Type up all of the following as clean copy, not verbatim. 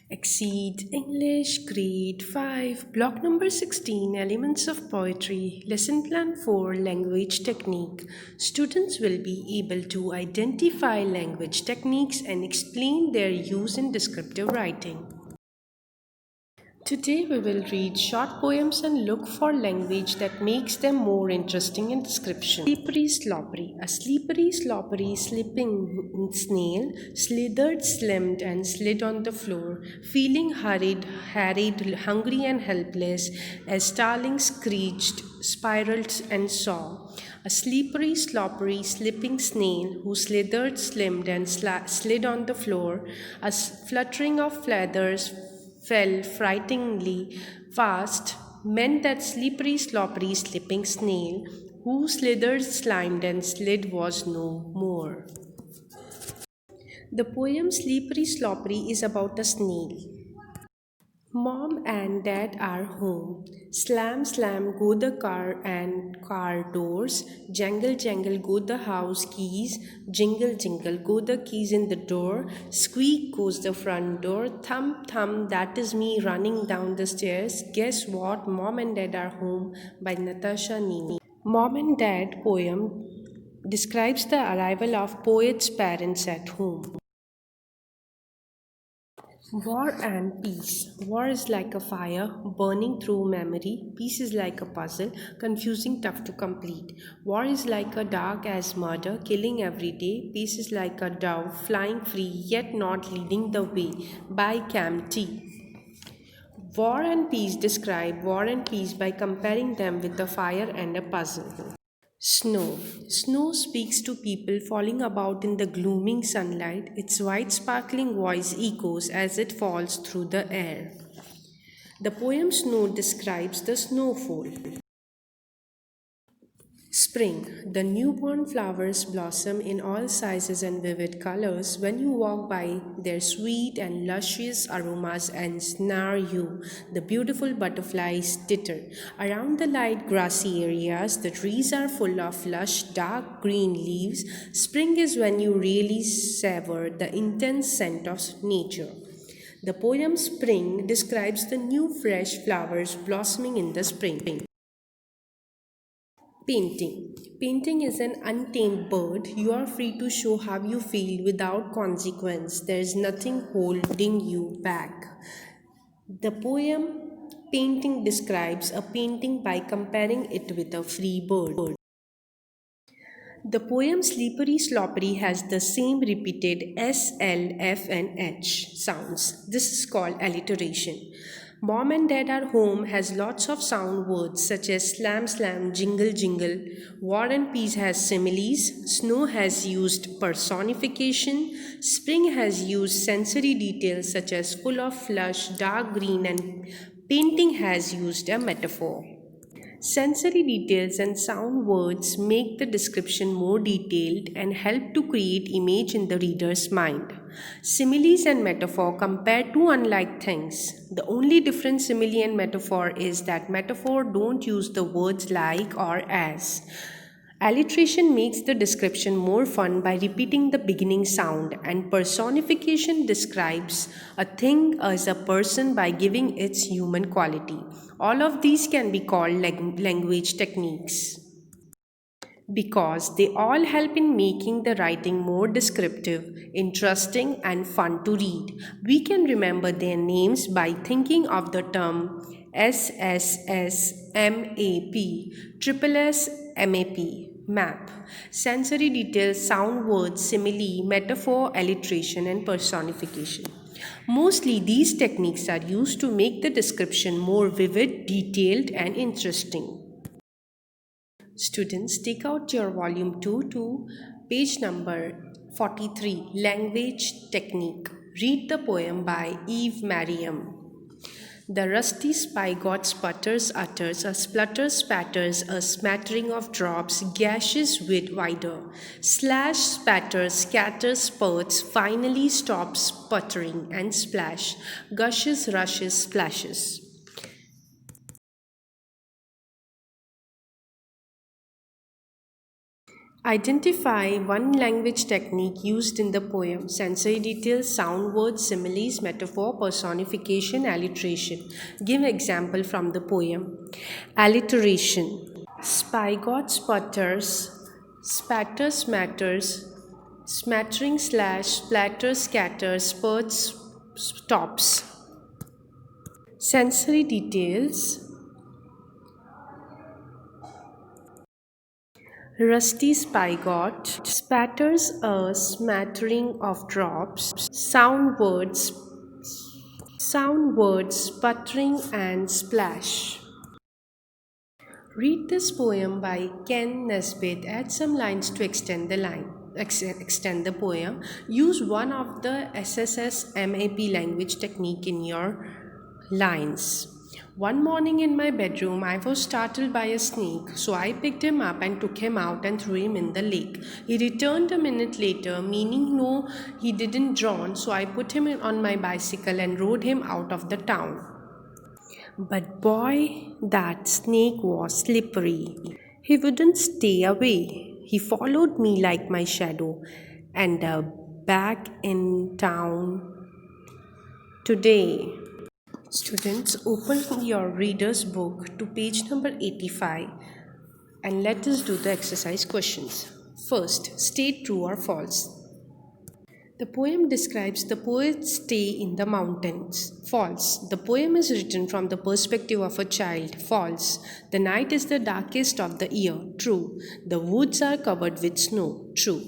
XSEED English Grade 5 Block number 16 Elements of Poetry Lesson Plan 4 Language Technique. Students will be able to identify language techniques and explain their use in descriptive writing. Today we will read short poems and look for language that makes them more interesting in description. Slippery sloppery. A slippery sloppery slipping snail slithered, slimmed and slid on the floor, feeling hurried, harried, hungry and helpless as starlings screeched, spiraled and saw. A slippery, sloppery, slipping snail who slithered, slimmed, and slid on the floor, a fluttering of feathers fell frighteningly fast meant that slippery, sloppery, slipping snail who slithered, slimed, and slid was no more. The poem Slippery Sloppery is about a snail. Mom and Dad are home. Slam, slam go the car and car doors. Jangle, jangle go the house keys. Jingle, jingle go the keys in the door. Squeak goes the front door. Thump, thump, that is me running down the stairs. Guess what? Mom and Dad are home by Natasha Nimi. Mom and Dad poem describes the arrival of poet's parents at home. War and peace. War is like a fire burning through memory. Peace is like a puzzle, confusing, tough to complete. War is like a dark as murder, killing every day. Peace is like a dove flying free, yet not leading the way. By Cam T. War and peace describe war and peace by comparing them with a fire and a puzzle. Snow. Snow speaks to people falling about in the glooming sunlight. Its white sparkling voice echoes as it falls through the air. The poem Snow describes the snowfall. Spring. The newborn flowers blossom in all sizes and vivid colors. When you walk by, their sweet and luscious aromas ensnare you. The beautiful butterflies titter. Around the light grassy areas, the trees are full of lush dark green leaves. Spring is when you really savor the intense scent of nature. The poem Spring describes the new fresh flowers blossoming in the spring. Painting. Painting is an untamed bird. You are free to show how you feel without consequence. There is nothing holding you back. The poem Painting describes a painting by comparing it with a free bird. The poem Slippery Sloppery has the same repeated S, L, F, and H sounds. This is called alliteration. Mom and Dad are home has lots of sound words such as slam, slam, jingle, jingle. War and peace has similes. Snow has used personification. Spring has used sensory details such as full of flush, dark green, and painting has used a metaphor. Sensory details and sound words make the description more detailed and help to create image in the reader's mind. Similes and metaphor compare two unlike things. The only difference simile and metaphor is that metaphor don't use the words like or as. Alliteration makes the description more fun by repeating the beginning sound, and personification describes a thing as a person by giving its human quality. All of these can be called language techniques because they all help in making the writing more descriptive, interesting, and fun to read. We can remember their names by thinking of the term SSS, triple S, map, sensory details, sound words, simile, metaphor, alliteration, and personification. Mostly these techniques are used to make the description more vivid, detailed, and interesting. Students, take out your volume 2 to page number 43, Language Technique. Read the poem by Eve Mariam. The rusty spigot sputters, utters, a splutter spatters, a smattering of drops, gashes with wider. Slash, spatters, scatters, spurts, finally stops sputtering and splash, gushes, rushes, splashes. Identify one language technique used in the poem. Sensory details, sound words, similes, metaphor, personification, alliteration. Give example from the poem. Alliteration. Spygot sputters, spatter smatters, smattering slash, splatter scatters, spurts stops. Sensory details. Rusty Spygot spatters a smattering of drops. Sound words, sputtering and splash. Read this poem by Ken Nesbitt. Add some lines to extend the poem. Use one of the SSS MAP language technique in your lines. One morning in my bedroom, I was startled by a snake, so I picked him up and took him out and threw him in the lake. He returned a minute later, meaning no, he didn't drown, so I put him on my bicycle and rode him out of the town. But boy, that snake was slippery. He wouldn't stay away. He followed me like my shadow. And back in town today. Students, open your reader's book to page number 85 and let us do the exercise questions. First, state true or false. The poem describes the poet's stay in the mountains. False. The poem is written from the perspective of a child. False. The night is the darkest of the year. True. The woods are covered with snow. True.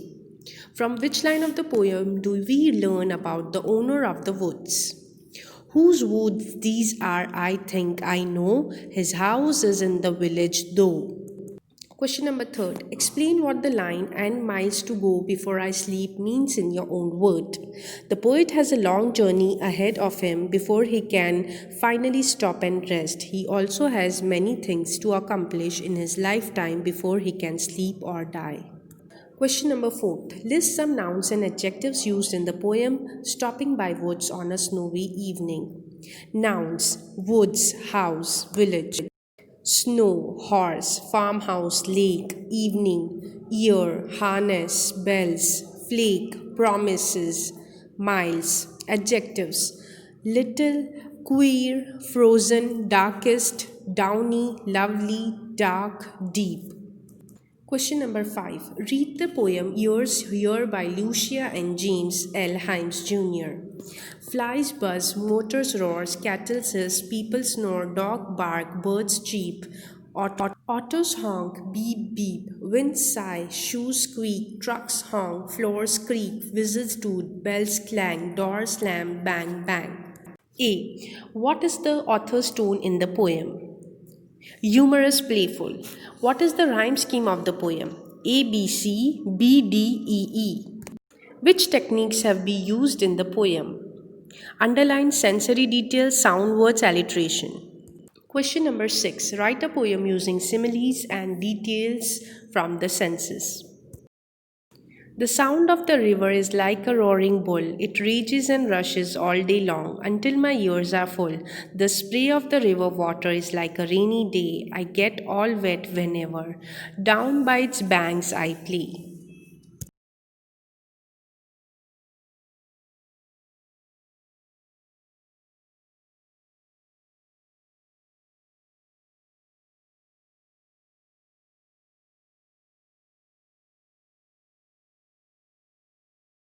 From which line of the poem do we learn about the owner of the woods? Whose woods these are, I think I know. His house is in the village, though. Question number 3. Explain what the line "and miles to go before I sleep" means in your own word. The poet has a long journey ahead of him before he can finally stop and rest. He also has many things to accomplish in his lifetime before he can sleep or die. Question number 4. List some nouns and adjectives used in the poem Stopping by Woods on a Snowy Evening. Nouns: woods, house, village. Snow, horse, farmhouse, lake, evening, year, harness, bells, flake, promises, miles. Adjectives: little, queer, frozen, darkest, downy, lovely, dark, deep. Question number 5. Read the poem Yours Here by Lucia and James L. Himes Jr. Flies buzz, motors roar, cattle hiss, people snore, dog bark, birds cheep, autos honk, beep beep, winds sigh, shoes squeak, trucks honk, floors creak, whistles toot, bells clang, doors slam, bang bang. A. What is the author's tone in the poem? Humorous, playful. What is the rhyme scheme of the poem? A, B, C, B, D, E, E. Which techniques have been used in the poem? Underline sensory details, sound words, alliteration. Question number 6. Write a poem using similes and details from the senses. The sound of the river is like a roaring bull. It rages and rushes all day long until my ears are full. The spray of the river water is like a rainy day. I get all wet whenever. Down by its banks I play.